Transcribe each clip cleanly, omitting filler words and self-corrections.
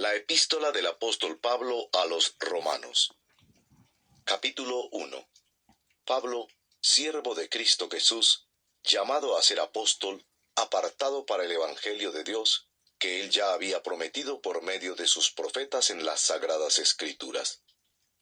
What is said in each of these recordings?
La epístola del apóstol Pablo a los Romanos. Capítulo 1. Pablo, siervo de Cristo Jesús, llamado a ser apóstol, apartado para el evangelio de Dios, que él ya había prometido por medio de sus profetas en las sagradas Escrituras.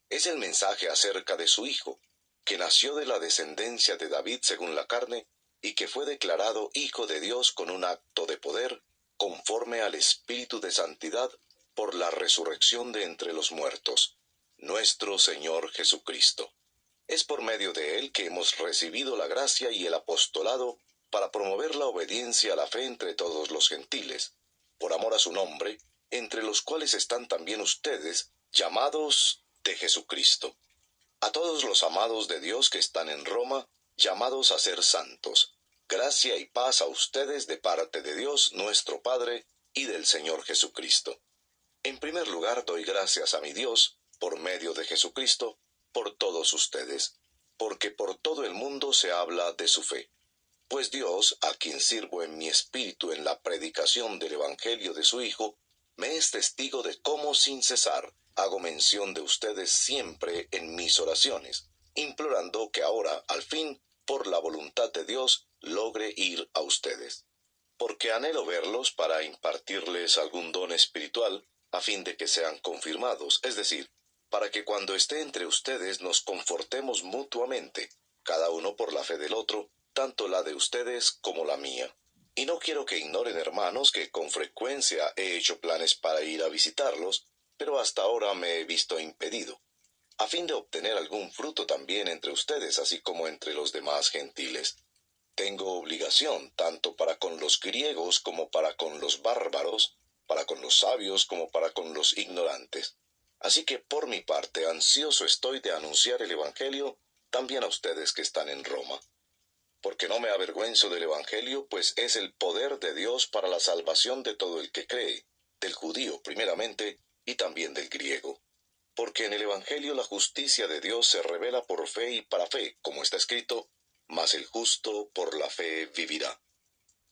Es el mensaje acerca de su Hijo, que nació de la descendencia de David según la carne, y que fue declarado Hijo de Dios con un acto de poder, conforme al Espíritu de santidad, por la resurrección de entre los muertos, nuestro Señor Jesucristo. Es por medio de él que hemos recibido la gracia y el apostolado para promover la obediencia a la fe entre todos los gentiles, por amor a su nombre, entre los cuales están también ustedes, llamados de Jesucristo. A todos los amados de Dios que están en Roma, llamados a ser santos, gracia y paz a ustedes de parte de Dios nuestro Padre y del Señor Jesucristo. En primer lugar doy gracias a mi Dios, por medio de Jesucristo, por todos ustedes, porque por todo el mundo se habla de su fe. Pues Dios, a quien sirvo en mi espíritu en la predicación del Evangelio de su Hijo, me es testigo de cómo sin cesar hago mención de ustedes siempre en mis oraciones, implorando que ahora, al fin, por la voluntad de Dios, logre ir a ustedes. Porque anhelo verlos para impartirles algún don espiritual, a fin de que sean confirmados, es decir, para que cuando esté entre ustedes nos confortemos mutuamente, cada uno por la fe del otro, tanto la de ustedes como la mía. Y no quiero que ignoren, hermanos, que con frecuencia he hecho planes para ir a visitarlos, pero hasta ahora me he visto impedido, a fin de obtener algún fruto también entre ustedes, así como entre los demás gentiles. Tengo obligación tanto para con los griegos como para con los bárbaros, para con los sabios como para con los ignorantes. Así que por mi parte ansioso estoy de anunciar el Evangelio también a ustedes que están en Roma. Porque no me avergüenzo del Evangelio, pues es el poder de Dios para la salvación de todo el que cree, del judío primeramente y también del griego. Porque en el Evangelio la justicia de Dios se revela por fe y para fe, como está escrito, mas el justo por la fe vivirá.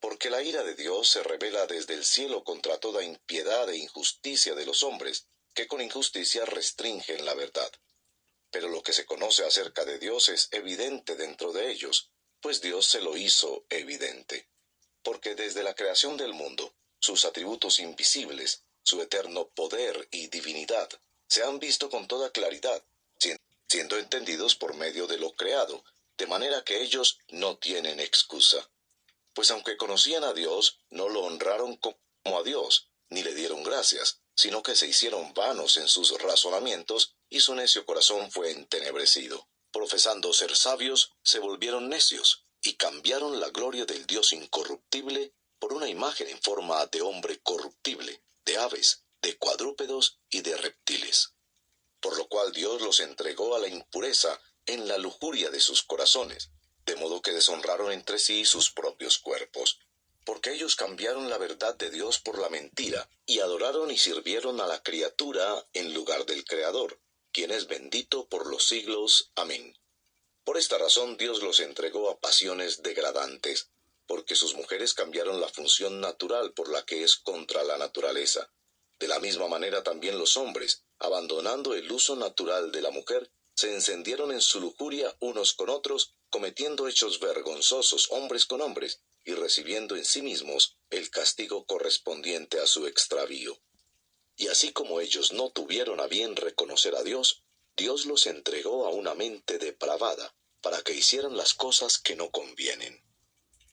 Porque la ira de Dios se revela desde el cielo contra toda impiedad e injusticia de los hombres, que con injusticia restringen la verdad. Pero lo que se conoce acerca de Dios es evidente dentro de ellos, pues Dios se lo hizo evidente. Porque desde la creación del mundo, sus atributos invisibles, su eterno poder y divinidad, se han visto con toda claridad, siendo entendidos por medio de lo creado, de manera que ellos no tienen excusa. Pues aunque conocían a Dios, no lo honraron como a Dios, ni le dieron gracias, sino que se hicieron vanos en sus razonamientos, y su necio corazón fue entenebrecido. Profesando ser sabios, se volvieron necios, y cambiaron la gloria del Dios incorruptible por una imagen en forma de hombre corruptible, de aves, de cuadrúpedos y de reptiles. Por lo cual Dios los entregó a la impureza en la lujuria de sus corazones, de modo que deshonraron entre sí sus propios cuerpos, porque ellos cambiaron la verdad de Dios por la mentira, y adoraron y sirvieron a la criatura en lugar del Creador, quien es bendito por los siglos. Amén. Por esta razón Dios los entregó a pasiones degradantes, porque sus mujeres cambiaron la función natural por la que es contra la naturaleza. De la misma manera también los hombres, abandonando el uso natural de la mujer, se encendieron en su lujuria unos con otros, cometiendo hechos vergonzosos hombres con hombres, y recibiendo en sí mismos el castigo correspondiente a su extravío. Y así como ellos no tuvieron a bien reconocer a Dios, Dios los entregó a una mente depravada, para que hicieran las cosas que no convienen.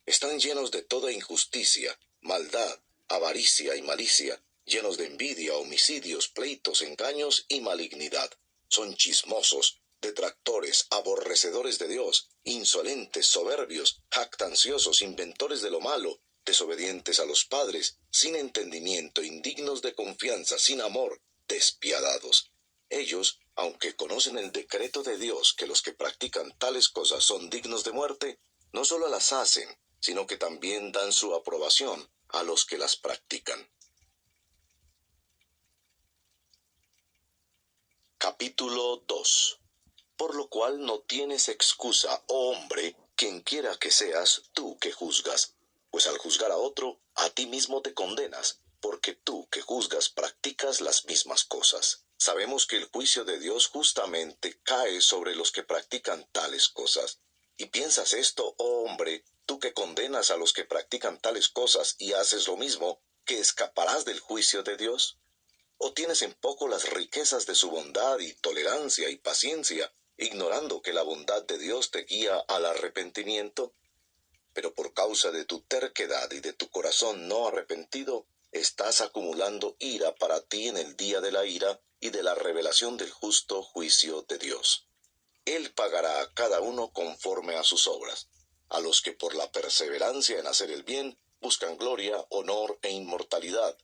Están llenos de toda injusticia, maldad, avaricia y malicia, llenos de envidia, homicidios, pleitos, engaños y malignidad. Son chismosos, detractores, aborrecedores de Dios, insolentes, soberbios, jactanciosos, inventores de lo malo, desobedientes a los padres, sin entendimiento, indignos de confianza, sin amor, despiadados. Ellos, aunque conocen el decreto de Dios que los que practican tales cosas son dignos de muerte, no solo las hacen, sino que también dan su aprobación a los que las practican. Capítulo 2. Por lo cual no tienes excusa, oh hombre, quien quiera que seas tú que juzgas, pues al juzgar a otro, a ti mismo te condenas, porque tú tú que juzgas practicas las mismas cosas. Sabemos que el juicio de Dios justamente cae sobre los que practican tales cosas. ¿Y piensas esto, oh hombre, tú que condenas a los que practican tales cosas y haces lo mismo, que escaparás del juicio de Dios? ¿O tienes en poco las riquezas de su bondad y tolerancia y paciencia, ignorando que la bondad de Dios te guía al arrepentimiento? Pero por causa de tu terquedad y de tu corazón no arrepentido, estás acumulando ira para ti en el día de la ira y de la revelación del justo juicio de Dios. Él pagará a cada uno conforme a sus obras. A los que por la perseverancia en hacer el bien buscan gloria, honor e inmortalidad,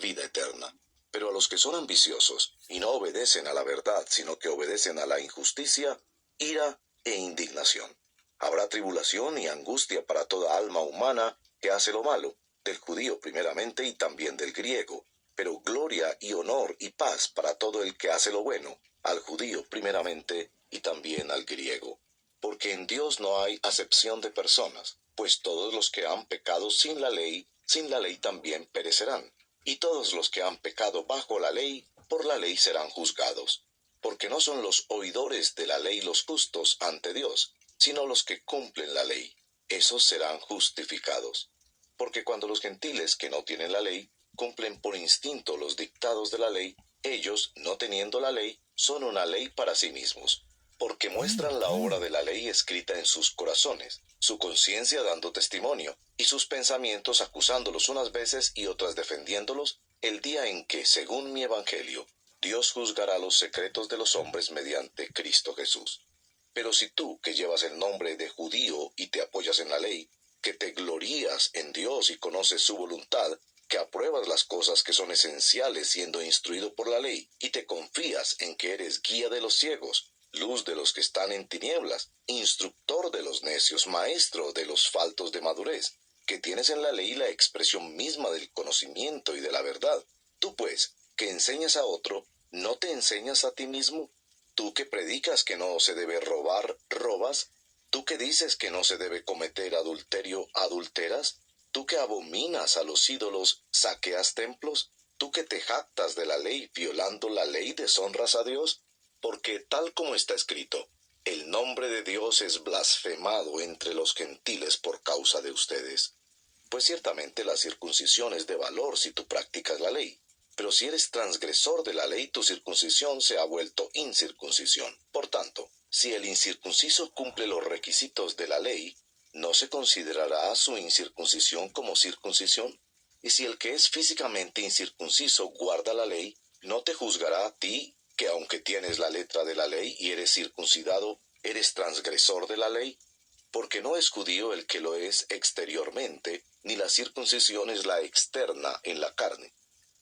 vida eterna. Pero a los que son ambiciosos y no obedecen a la verdad, sino que obedecen a la injusticia, ira e indignación. Habrá tribulación y angustia para toda alma humana que hace lo malo, del judío primeramente y también del griego, pero gloria y honor y paz para todo el que hace lo bueno, al judío primeramente y también al griego. Porque en Dios no hay acepción de personas, pues todos los que han pecado sin la ley también perecerán. Y todos los que han pecado bajo la ley, por la ley serán juzgados. Porque no son los oidores de la ley los justos ante Dios, sino los que cumplen la ley. Esos serán justificados. Porque cuando los gentiles que no tienen la ley, cumplen por instinto los dictados de la ley, ellos, no teniendo la ley, son una ley para sí mismos. Porque muestran la obra de la ley escrita en sus corazones, su conciencia dando testimonio, y sus pensamientos acusándolos unas veces y otras defendiéndolos, el día en que, según mi evangelio, Dios juzgará los secretos de los hombres mediante Cristo Jesús. Pero si tú, que llevas el nombre de judío y te apoyas en la ley, que te glorías en Dios y conoces su voluntad, que apruebas las cosas que son esenciales siendo instruido por la ley, y te confías en que eres guía de los ciegos, luz de los que están en tinieblas, instructor de los necios, maestro de los faltos de madurez, que tienes en la ley la expresión misma del conocimiento y de la verdad. Tú pues, que enseñas a otro, ¿no te enseñas a ti mismo? Tú que predicas que no se debe robar, ¿robas? Tú que dices que no se debe cometer adulterio, ¿adulteras? Tú que abominas a los ídolos, ¿saqueas templos? Tú que te jactas de la ley, violando la ley, ¿deshonras a Dios? Porque tal como está escrito, el nombre de Dios es blasfemado entre los gentiles por causa de ustedes. Pues ciertamente la circuncisión es de valor si tú practicas la ley. Pero si eres transgresor de la ley, tu circuncisión se ha vuelto incircuncisión. Por tanto, si el incircunciso cumple los requisitos de la ley, ¿no se considerará su incircuncisión como circuncisión? Y si el que es físicamente incircunciso guarda la ley, ¿no te juzgará a ti, que aunque tienes la letra de la ley y eres circuncidado, eres transgresor de la ley? Porque no es judío el que lo es exteriormente, ni la circuncisión es la externa en la carne.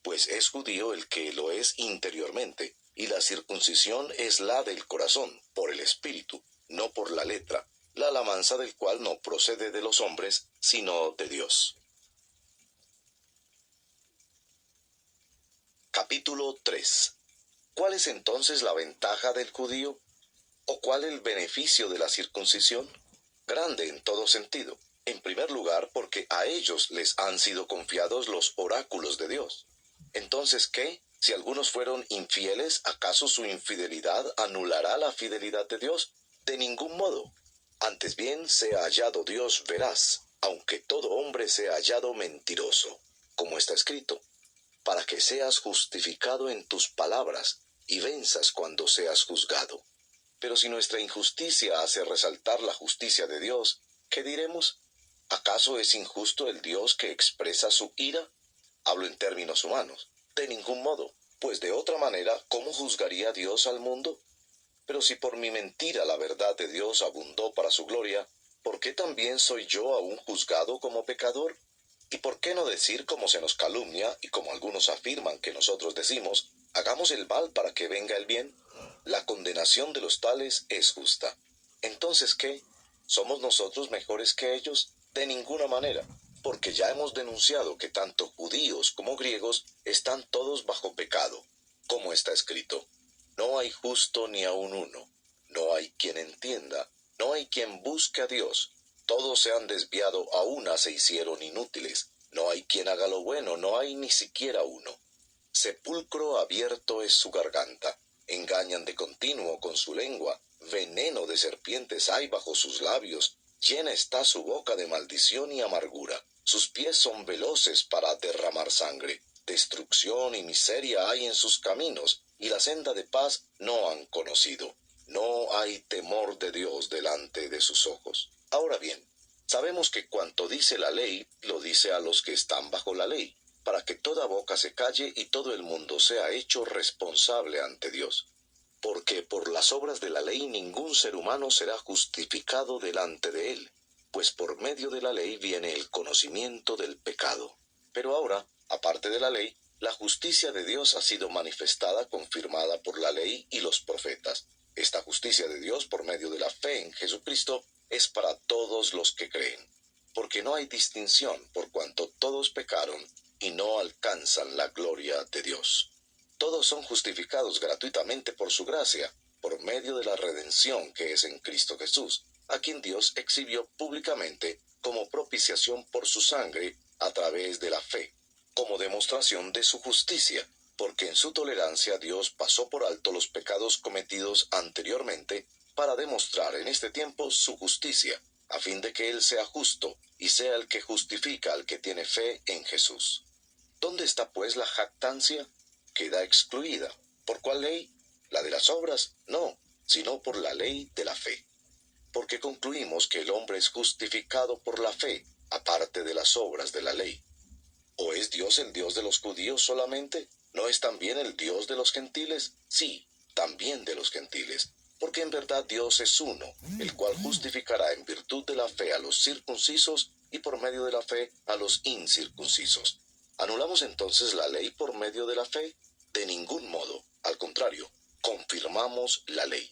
Pues es judío el que lo es interiormente, y la circuncisión es la del corazón, por el espíritu, no por la letra, la alabanza del cual no procede de los hombres, sino de Dios. Capítulo 3. ¿Cuál es entonces la ventaja del judío? ¿O cuál el beneficio de la circuncisión? Grande en todo sentido. En primer lugar, porque a ellos les han sido confiados los oráculos de Dios. Entonces, ¿qué? Si algunos fueron infieles, ¿acaso su infidelidad anulará la fidelidad de Dios? De ningún modo. Antes bien, sea hallado Dios veraz, aunque todo hombre sea hallado mentiroso, como está escrito, para que seas justificado en tus palabras y venzas cuando seas juzgado. Pero si nuestra injusticia hace resaltar la justicia de Dios, ¿qué diremos? ¿Acaso es injusto el Dios que expresa su ira? Hablo en términos humanos. De ningún modo, pues de otra manera, ¿cómo juzgaría Dios al mundo? Pero si por mi mentira la verdad de Dios abundó para su gloria, ¿por qué también soy yo aún juzgado como pecador? ¿Y por qué no decir como se nos calumnia y como algunos afirman que nosotros decimos, hagamos el mal para que venga el bien? La condenación de los tales es justa. Entonces, ¿qué? ¿Somos nosotros mejores que ellos? De ninguna manera, porque ya hemos denunciado que tanto judíos como griegos están todos bajo pecado, como está escrito. No hay justo ni aun uno, no hay quien entienda, no hay quien busque a Dios. Todos se han desviado, a una se hicieron inútiles, No hay quien haga lo bueno, no hay ni siquiera uno. Sepulcro abierto es su garganta, engañan de continuo con su lengua, veneno de serpientes hay bajo sus labios, llena está su boca de maldición y amargura, sus pies son veloces para derramar sangre, destrucción y miseria hay en sus caminos, y la senda de paz no han conocido. No hay temor de Dios delante de sus ojos. Ahora bien, sabemos que cuanto dice la ley, lo dice a los que están bajo la ley, para que toda boca se calle y todo el mundo sea hecho responsable ante Dios. Porque por las obras de la ley ningún ser humano será justificado delante de él, pues por medio de la ley viene el conocimiento del pecado. Pero ahora, aparte de la ley, la justicia de Dios ha sido manifestada, confirmada por la ley y los profetas. Esta justicia de Dios por medio de la fe en Jesucristo es para todos los que creen, porque no hay distinción por cuanto todos pecaron y no alcanzan la gloria de Dios. Todos son justificados gratuitamente por su gracia, por medio de la redención que es en Cristo Jesús, a quien Dios exhibió públicamente como propiciación por su sangre a través de la fe, como demostración de su justicia, porque en su tolerancia Dios pasó por alto los pecados cometidos anteriormente para demostrar en este tiempo su justicia, a fin de que Él sea justo y sea el que justifica al que tiene fe en Jesús. ¿Dónde está pues la jactancia? Queda excluida. ¿Por cuál ley? ¿La de las obras? No, sino por la ley de la fe. Porque concluimos que el hombre es justificado por la fe, aparte de las obras de la ley. ¿O es Dios el Dios de los judíos solamente? ¿No es también el Dios de los gentiles? Sí, también de los gentiles. Porque en verdad Dios es uno, el cual justificará en virtud de la fe a los circuncisos y por medio de la fe a los incircuncisos. ¿Anulamos entonces la ley por medio de la fe? De ningún modo, al contrario, confirmamos la ley.